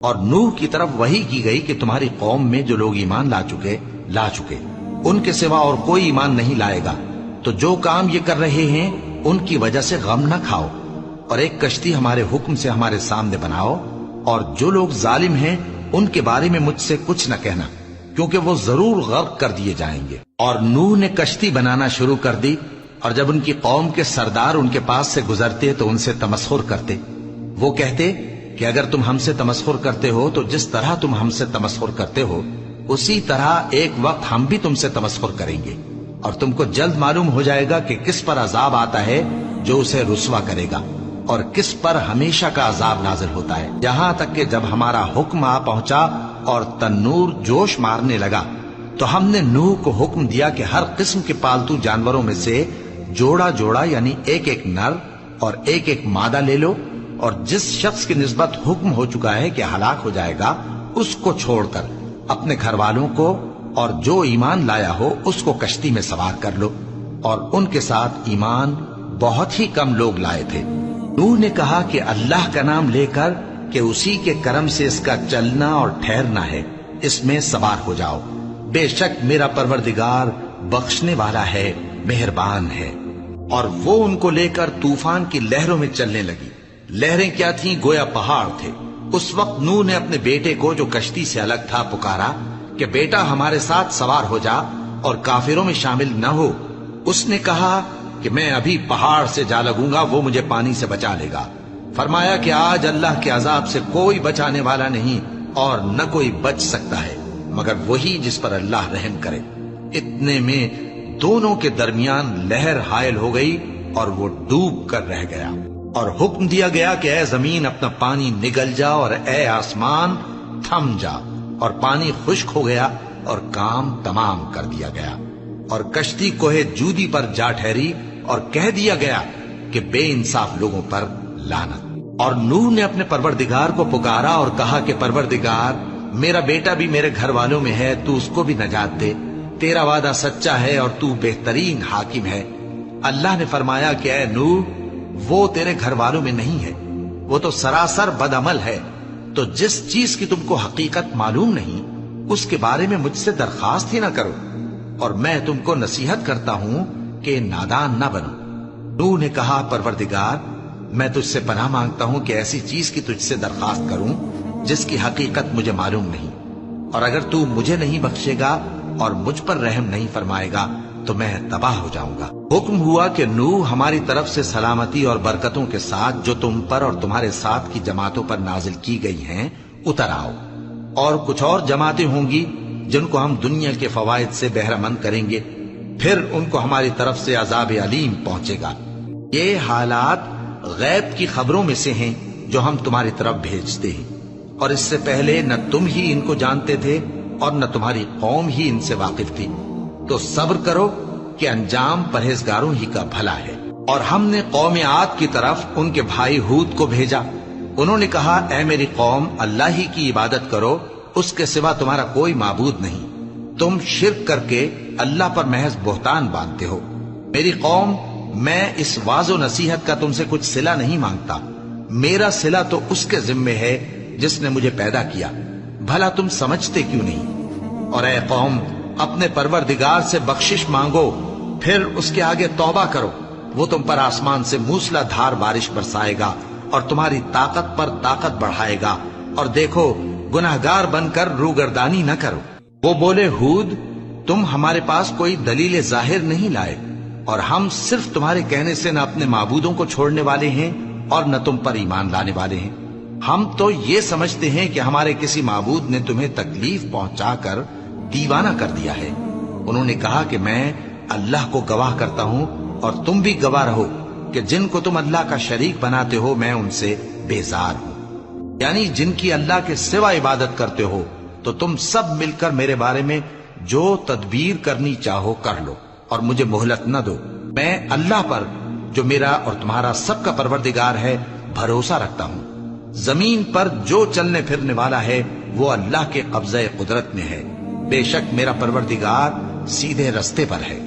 اور نوح کی طرف وحی کی گئی کہ تمہاری قوم میں جو لوگ ایمان لا چکے ان کے سوا اور کوئی ایمان نہیں لائے گا، تو جو کام یہ کر رہے ہیں ان کی وجہ سے غم نہ کھاؤ، اور ایک کشتی ہمارے حکم سے ہمارے سامنے بناؤ، اور جو لوگ ظالم ہیں ان کے بارے میں مجھ سے کچھ نہ کہنا، کیونکہ وہ ضرور غرق کر دیے جائیں گے۔ اور نوح نے کشتی بنانا شروع کر دی، اور جب ان کی قوم کے سردار ان کے پاس سے گزرتے تو ان سے تمسخر کرتے۔ وہ کہتے کہ اگر تم ہم سے تمسخر کرتے ہو تو جس طرح تم ہم سے تمسخر کرتے ہو اسی طرح ایک وقت ہم بھی تم سے تمسخر کریں گے، اور تم کو جلد معلوم ہو جائے گا کہ کس پر عذاب آتا ہے جو اسے رسوا کرے گا، اور کس پر ہمیشہ کا عذاب نازل ہوتا ہے، یہاں تک کہ جب ہمارا حکم آ پہنچا اور تنور جوش مارنے لگا تو ہم نے نوح کو حکم دیا کہ ہر قسم کے پالتو جانوروں میں سے جوڑا جوڑا یعنی ایک ایک نر اور ایک ایک مادہ لے لو، اور جس شخص کی نسبت حکم ہو چکا ہے کہ ہلاک ہو جائے گا اس کو چھوڑ کر اپنے گھر والوں کو اور جو ایمان لایا ہو اس کو کشتی میں سوار کر لو۔ اور ان کے ساتھ ایمان بہت ہی کم لوگ لائے تھے۔ نوح نے کہا کہ اللہ کا نام لے کر کہ اسی کے کرم سے اس کا چلنا اور ٹھہرنا ہے، اس میں سوار ہو جاؤ، بے شک میرا پروردگار بخشنے والا ہے، مہربان ہے۔ اور وہ ان کو لے کر طوفان کی لہروں میں چلنے لگی۔ لہریں کیا تھیں؟ گویا پہاڑ تھے۔ اس وقت نوح نے اپنے بیٹے کو جو کشتی سے الگ تھا پکارا کہ بیٹا ہمارے ساتھ سوار ہو جا اور کافروں میں شامل نہ ہو۔ اس نے کہا کہ میں ابھی پہاڑ سے جا لگوں گا، وہ مجھے پانی سے بچا لے گا۔ فرمایا کہ آج اللہ کے عذاب سے کوئی بچانے والا نہیں اور نہ کوئی بچ سکتا ہے مگر وہی جس پر اللہ رحم کرے۔ اتنے میں دونوں کے درمیان لہر حائل ہو گئی اور وہ ڈوب کر رہ گیا، اور حکم دیا گیا کہ اے زمین اپنا پانی نگل جا اور اے آسمان تھم جا، اور پانی خشک ہو گیا اور کام تمام کر دیا گیا، اور کشتی کوہ جودی پر جا ٹھہری، اور کہہ دیا گیا کہ بے انصاف لوگوں پر لعنت۔ اور نوح نے اپنے پروردگار کو پکارا اور کہا کہ پروردگار میرا بیٹا بھی میرے گھر والوں میں ہے، تو اس کو بھی نجات دے، تیرا وعدہ سچا ہے اور تو بہترین حاکم ہے۔ اللہ نے فرمایا کہ اے نوح وہ تیرے گھر والوں میں نہیں ہے، وہ تو سراسر بد عمل ہے، تو جس چیز کی تم کو حقیقت معلوم نہیں اس کے بارے میں مجھ سے درخواست ہی نہ کرو، اور میں تم کو نصیحت کرتا ہوں کہ نادان نہ بنو۔ نوح نے کہا پروردگار میں تجھ سے پناہ مانگتا ہوں کہ ایسی چیز کی تجھ سے درخواست کروں جس کی حقیقت مجھے معلوم نہیں، اور اگر تو مجھے نہیں بخشے گا اور مجھ پر رحم نہیں فرمائے گا تو میں تباہ ہو جاؤں گا۔ حکم ہوا کہ نوح ہماری طرف سے سلامتی اور برکتوں کے ساتھ جو تم پر اور تمہارے ساتھ کی جماعتوں پر نازل کی گئی ہیں اتر آؤ، اور کچھ اور جماعتیں ہوں گی جن کو ہم دنیا کے فوائد سے بہرہ مند کریں گے، پھر ان کو ہماری طرف سے عذاب علیم پہنچے گا۔ یہ حالات غیب کی خبروں میں سے ہیں جو ہم تمہاری طرف بھیجتے ہیں، اور اس سے پہلے نہ تم ہی ان کو جانتے تھے اور نہ تمہاری قوم ہی ان سے واقف تھی، تو صبر کرو کہ انجام پرہیزگاروں ہی کا بھلا ہے۔ اور ہم نے قوم عاد کی طرف ان کے بھائی ہود کو بھیجا، انہوں نے کہا اے میری قوم اللہ ہی کی عبادت کرو، اس کے سوا تمہارا کوئی معبود نہیں، تم شرک کر کے اللہ پر محض بہتان باندھتے ہو۔ میری قوم میں اس واعظ و نصیحت کا تم سے کچھ صلہ نہیں مانگتا، میرا صلہ تو اس کے ذمے ہے جس نے مجھے پیدا کیا، بھلا تم سمجھتے کیوں نہیں؟ اور اے قوم اپنے پروردگار سے بخشش مانگو، پھر اس کے آگے توبہ کرو، وہ تم پر آسمان سے موسلا دھار بارش برسائے گا اور تمہاری طاقت پر طاقت بڑھائے گا، اور دیکھو گناہگار بن کر روگردانی نہ کرو۔ وہ بولے ہود تم ہمارے پاس کوئی دلیل ظاہر نہیں لائے، اور ہم صرف تمہارے کہنے سے نہ اپنے معبودوں کو چھوڑنے والے ہیں اور نہ تم پر ایمان لانے والے ہیں، ہم تو یہ سمجھتے ہیں کہ ہمارے کسی معبود نے تمہیں تکلیف پہنچا کر دیوانہ کر دیا ہے۔ انہوں نے کہا کہ میں اللہ کو گواہ کرتا ہوں اور تم بھی گواہ رہو کہ جن کو تم اللہ کا شریک بناتے ہو میں ان سے بیزار ہوں، یعنی جن کی اللہ کے سوا عبادت کرتے ہو، تو تم سب مل کر میرے بارے میں جو تدبیر کرنی چاہو کر لو اور مجھے مہلت نہ دو۔ میں اللہ پر جو میرا اور تمہارا سب کا پروردگار ہے بھروسہ رکھتا ہوں۔ زمین پر جو چلنے پھرنے والا ہے وہ اللہ کے قبضہ قدرت میں ہے، بے شک میرا پروردگار سیدھے رستے پر ہے۔